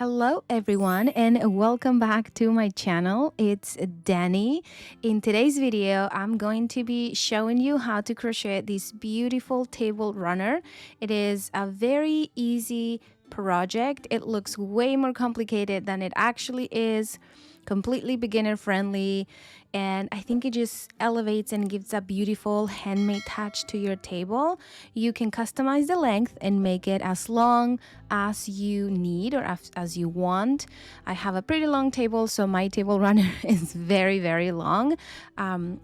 Hello everyone and welcome back to my channel. It's Danny. In today's video, I'm going to be showing you how to crochet this beautiful table runner. It is a very easy project. It looks way more complicated than it actually is. Completely beginner friendly, and I think it just elevates and gives a beautiful handmade touch to your table. You can customize the length and make it as long as you need or as you want. I have a pretty long table, so my table runner is very long.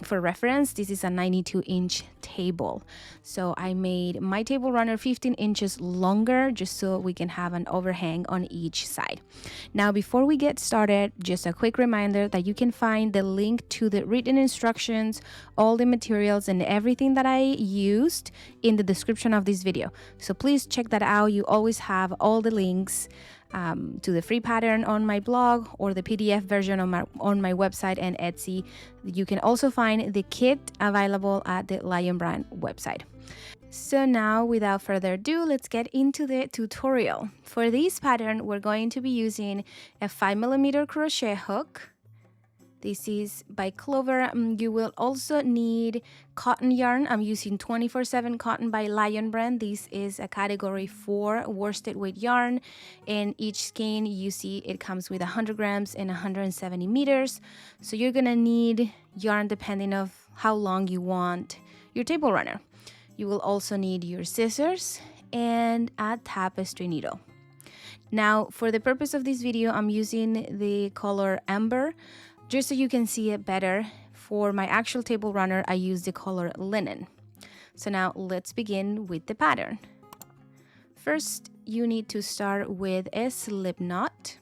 For reference, this is a 92-inch table, so I made my table runner 15 inches longer just so we can have an overhang on each side. Now, before we get started, just a quick reminder that you can find the link to the written instructions, all the materials and everything that I used in the description of this video. So please check that out. You always have all the links to the free pattern on my blog or the PDF version on my website and Etsy. You can also find the kit available at the Lion Brand website. So now, without further ado, let's get into the tutorial. For this pattern, we're going to be using a 5mm crochet hook. This is by Clover. You will also need cotton yarn. I'm using 24/7 cotton by Lion Brand. This is a category 4 worsted weight yarn, and each skein you see it comes with 100 grams and 170 meters. So you're gonna need yarn depending on how long you want your table runner. You will also need your scissors and a tapestry needle. Now, for the purpose of this video, I'm using the color Amber, just so you can see it better. For my actual table runner, I use the color Linen. So now let's begin with the pattern. First, you need to start with a slip knot.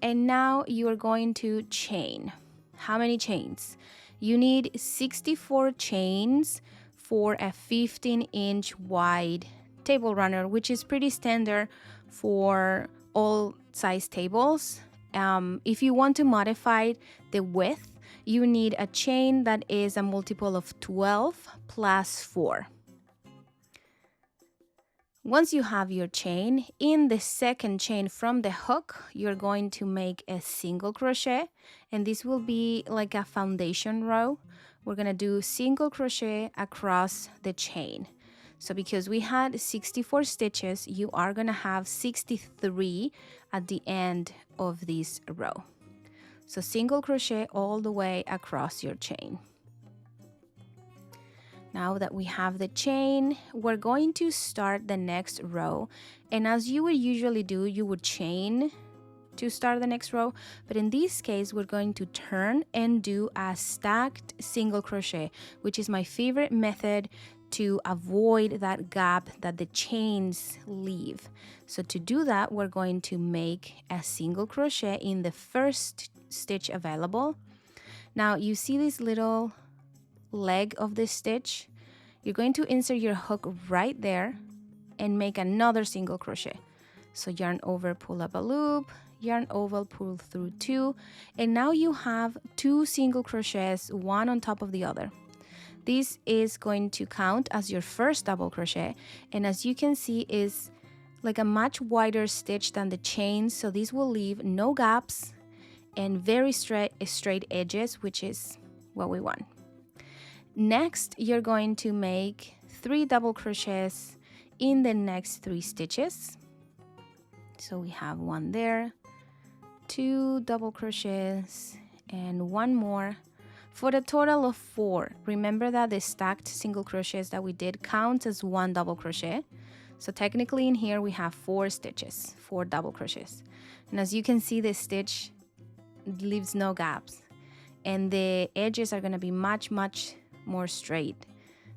And now you are going to chain. How many chains? You need 64 chains for a 15-inch wide table runner, which is pretty standard for all size tables. If you want to modify the width, you need a chain that is a multiple of 12 plus 4. Once you have your chain, in the second chain from the hook, you're going to make a single crochet, and this will be like a foundation row. We're gonna do single crochet across the chain. So because we had 64 stitches, you are gonna have 63 at the end of this row. So single crochet all the way across your chain. Now that we have the chain, we're going to start the next row. And as you would usually do, you would chain to start the next row. But in this case, we're going to turn and do a stacked single crochet, which is my favorite method to avoid that gap that the chains leave. So to do that, we're going to make a single crochet in the first stitch available. Now you see this little leg of the stitch. You're going to insert your hook right there and make another single crochet. So yarn over, pull up a loop, yarn over, pull through 2, and now you have 2 single crochets, one on top of the other. This is going to count as your first double crochet, and as you can see is like a much wider stitch than the chain, so this will leave no gaps and very straight edges, which is what we want. Next, you're going to make 3 double crochets in the next 3 stitches. So we have one there, 2 double crochets, and one more for a total of 4. Remember that the stacked single crochets that we did count as 1 double crochet. So technically in here we have 4 stitches, 4 double crochets. And as you can see, the stitch leaves no gaps, and the edges are going to be much more straight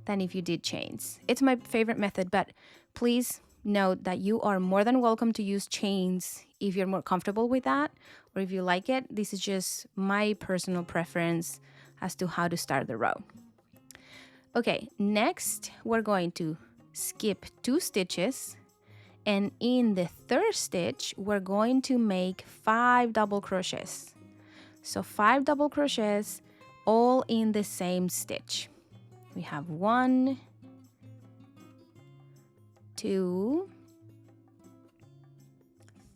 than if you did chains. It's my favorite method, but please note that you are more than welcome to use chains if you're more comfortable with that, or if you like it. This is just my personal preference as to how to start the row. Okay, next we're going to skip 2 stitches, and in the third stitch we're going to make 5 double crochets. So 5 double crochets all in the same stitch. We have 1, 2,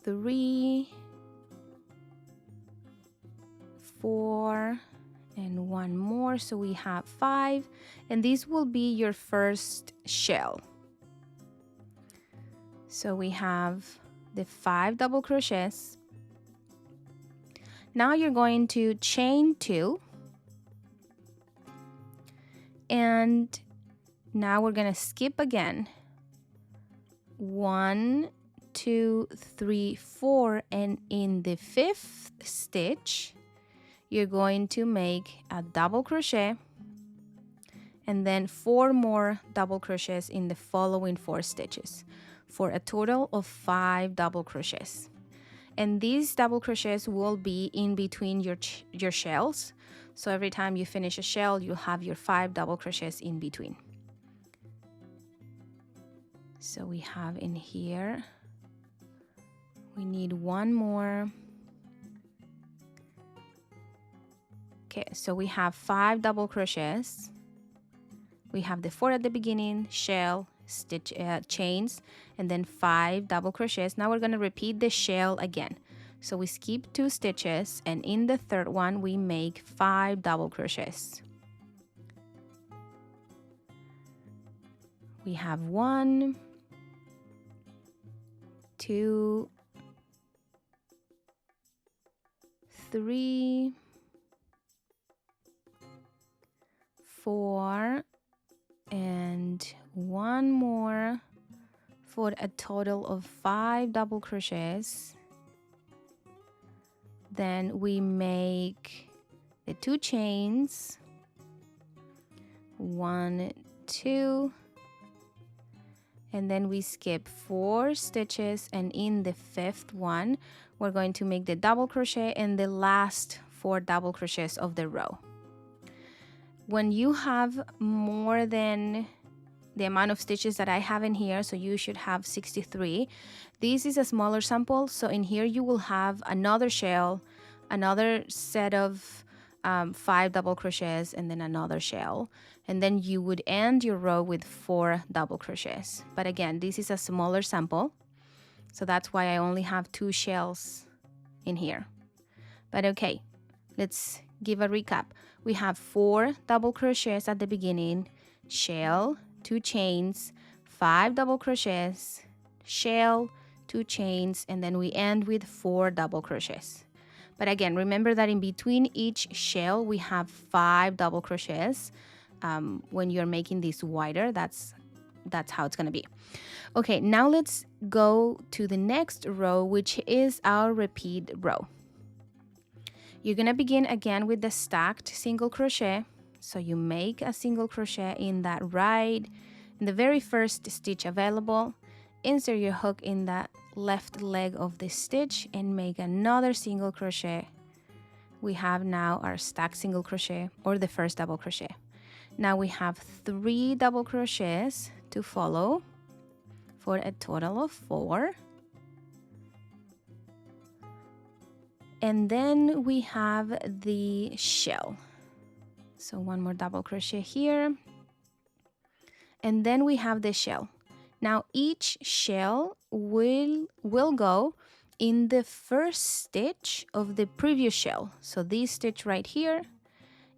3, 4, and one more, so we have 5, and this will be your first shell. So we have the 5 double crochets. Now you're going to chain 2, and now we're going to skip again. 1, 2, 3, 4, and in the 5th stitch you're going to make a double crochet and then 4 more double crochets in the following 4 stitches for a total of 5 double crochets. And these double crochets will be in between your shells. So every time you finish a shell, you'll have your 5 double crochets in between. So we have in here, we need one more. Okay, so we have 5 double crochets. We have the 4 at the beginning, shell, stitch, chains, and then 5 double crochets. Now we're going to repeat the shell again. So we skip 2 stitches, and in the 3rd one we make 5 double crochets. We have 1, 2, 3, 4, and one more for a total of 5 double crochets. Then we make the 2 chains, 1, 2, and then we skip 4 stitches, and in the 5th one we're going to make the double crochet in the last 4 double crochets of the row. When you have more than the amount of stitches that I have in here, so you should have 63. This is a smaller sample, so in here you will have another shell, another set of 5 double crochets, and then another shell, and then you would end your row with 4 double crochets. But again, this is a smaller sample, so that's why I only have 2 shells in here. But okay, let's give a recap. We have 4 double crochets at the beginning, shell, 2 chains, 5 double crochets, shell, 2 chains, and then we end with 4 double crochets. But again, remember that in between each shell we have 5 double crochets. When you're making this wider, that's how it's going to be. Okay, now let's go to the next row, which is our repeat row. You're going to begin again with the stacked single crochet. So you make a single crochet in that in the very first stitch available, insert your hook in that left leg of the stitch and make another single crochet. We have now our stacked single crochet, or the first double crochet. Now we have 3 double crochets to follow for a total of 4. And then we have the shell. So one more double crochet here. And then we have the shell. Now each shell will go in the first stitch of the previous shell. So this stitch right here.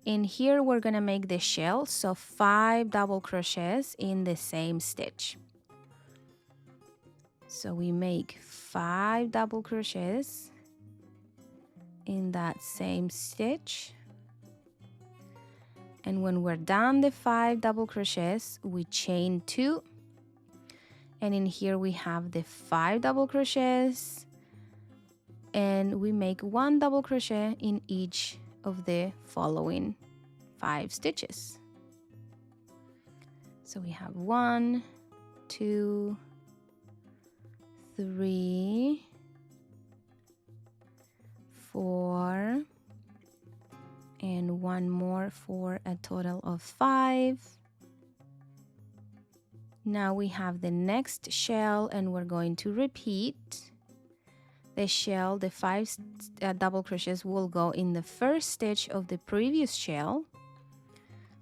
In here we're gonna make the shell, so 5 double crochets in the same stitch. So we make 5 double crochets in that same stitch, and when we're done the 5 double crochets we chain 2, and in here we have the 5 double crochets, and we make 1 double crochet in each of the following 5 stitches. So we have 1, 2, 3, 4, and one more for a total of 5. Now we have the next shell, and we're going to repeat the shell. The 5 double crochets will go in the first stitch of the previous shell.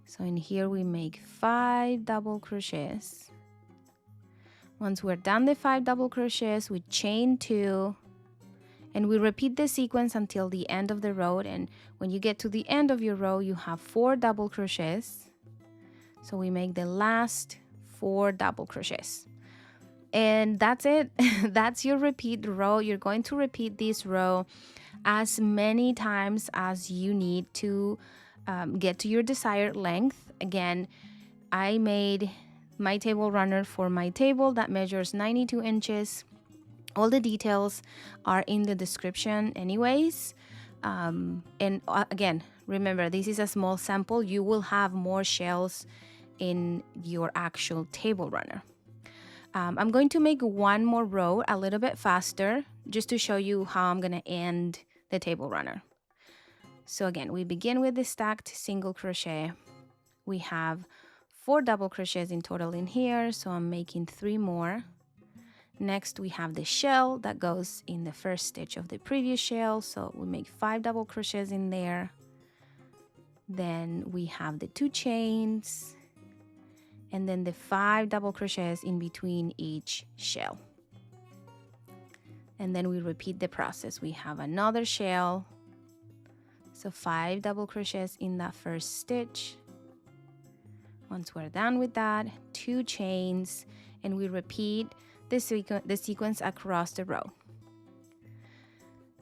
So in here we make 5 double crochets. Once we're done the 5 double crochets, we chain 2, And we repeat the sequence until the end of the row, and when you get to the end of your row, you have 4 double crochets. So we make the last 4 double crochets. And that's it. That's your repeat row. You're going to repeat this row as many times as you need to get to your desired length. Again, I made my table runner for my table that measures 92 inches. All the details are in the description anyways. Again, remember, this is a small sample. You will have more shells in your actual table runner. I'm going to make one more row a little bit faster just to show you how I'm going to end the table runner. So again, we begin with the stacked single crochet. We have 4 double crochets in total in here, so I'm making 3 more. Next, we have the shell that goes in the first stitch of the previous shell, so we make 5 double crochets in there. Then we have the 2 chains, and then the 5 double crochets in between each shell. And then we repeat the process. We have another shell, so 5 double crochets in that first stitch. Once we're done with that, 2 chains, and we repeat the sequence across the row.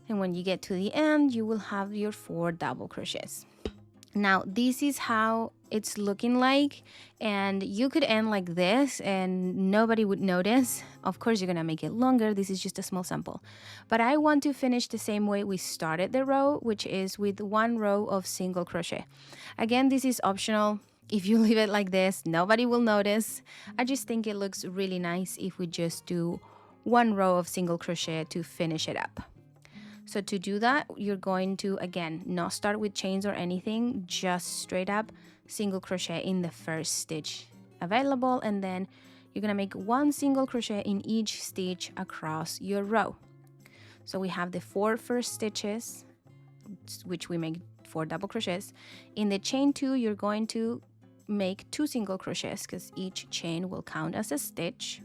And when you get to the end, you will have your 4 double crochets. Now, this is how it's looking like, and you could end like this and nobody would notice. Of course, you're gonna make it longer. This is just a small sample. But I want to finish the same way we started the row, which is with 1 row of single crochet. Again, this is optional. If you leave it like this, nobody will notice. I just think it looks really nice if we just do 1 row of single crochet to finish it up. So to do that, you're going to, again, not start with chains or anything, just straight up single crochet in the first stitch available, and then you're gonna make 1 single crochet in each stitch across your row. So we have the 4 first stitches, which we make 4 double crochets. In the chain 2, you're going to make 2 single crochets because each chain will count as a stitch.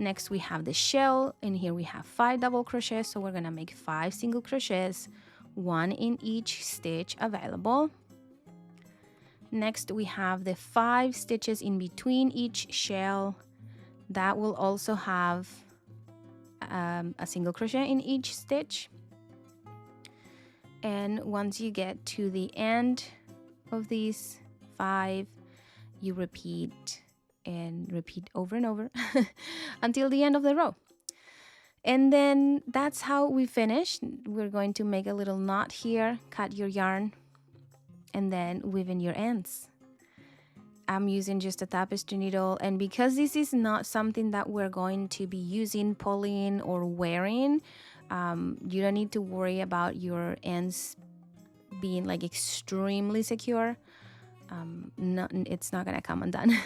Next, we have the shell, and here we have 5 double crochets, so we're gonna make 5 single crochets, 1 in each stitch available. Next, we have the 5 stitches in between each shell. That will also have a single crochet in each stitch. And once you get to the end of these 5, you repeat and repeat over and over until the end of the row. And then that's how we finish. We're going to make a little knot here, cut your yarn, and then weave in your ends. I'm using just a tapestry needle, and because this is not something that we're going to be using, pulling, or wearing, you don't need to worry about your ends being like extremely secure. It's not gonna come undone.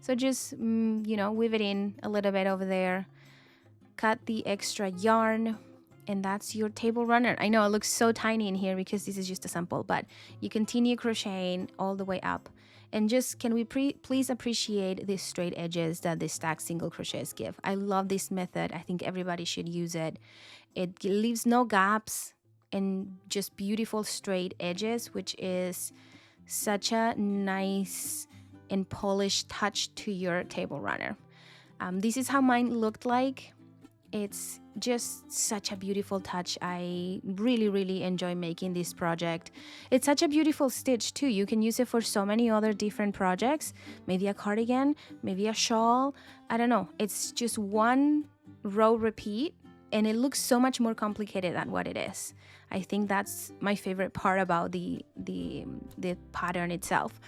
So just weave it in a little bit over there, cut the extra yarn, and that's your table runner. I know it looks so tiny in here because this is just a sample, but you continue crocheting all the way up. And just can we please appreciate the straight edges that the stacked single crochets give. I love this method. I think everybody should use it. It leaves no gaps and just beautiful straight edges, which is such a nice and polished touch to your table runner. This is how mine looked like. It's just such a beautiful touch. I really enjoy making this project. It's such a beautiful stitch too. You can use it for so many other different projects, maybe a cardigan, maybe a shawl, I don't know. It's just 1 row repeat, and it looks so much more complicated than what it is. I think that's my favorite part about the pattern itself.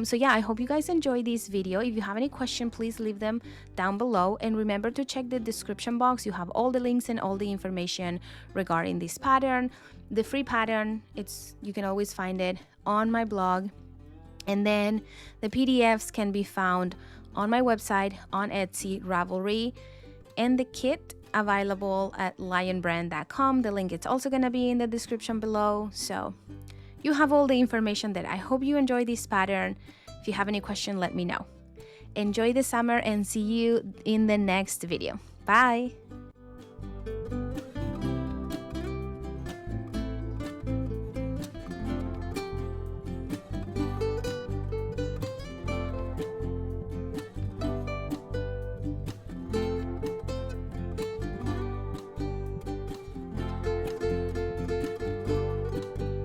So yeah, I hope you guys enjoyed this video. If you have any question, please leave them down below, and remember to check the description box. You have all the links and all the information regarding this pattern. The free pattern, you can always find it on my blog, and then the PDFs can be found on my website, on Etsy, Ravelry, and the kit available at lionbrand.com. The link is also going to be in the description below. So you have all the information there. I hope you enjoy this pattern. If you have any question, let me know. Enjoy the summer and see you in the next video. Bye.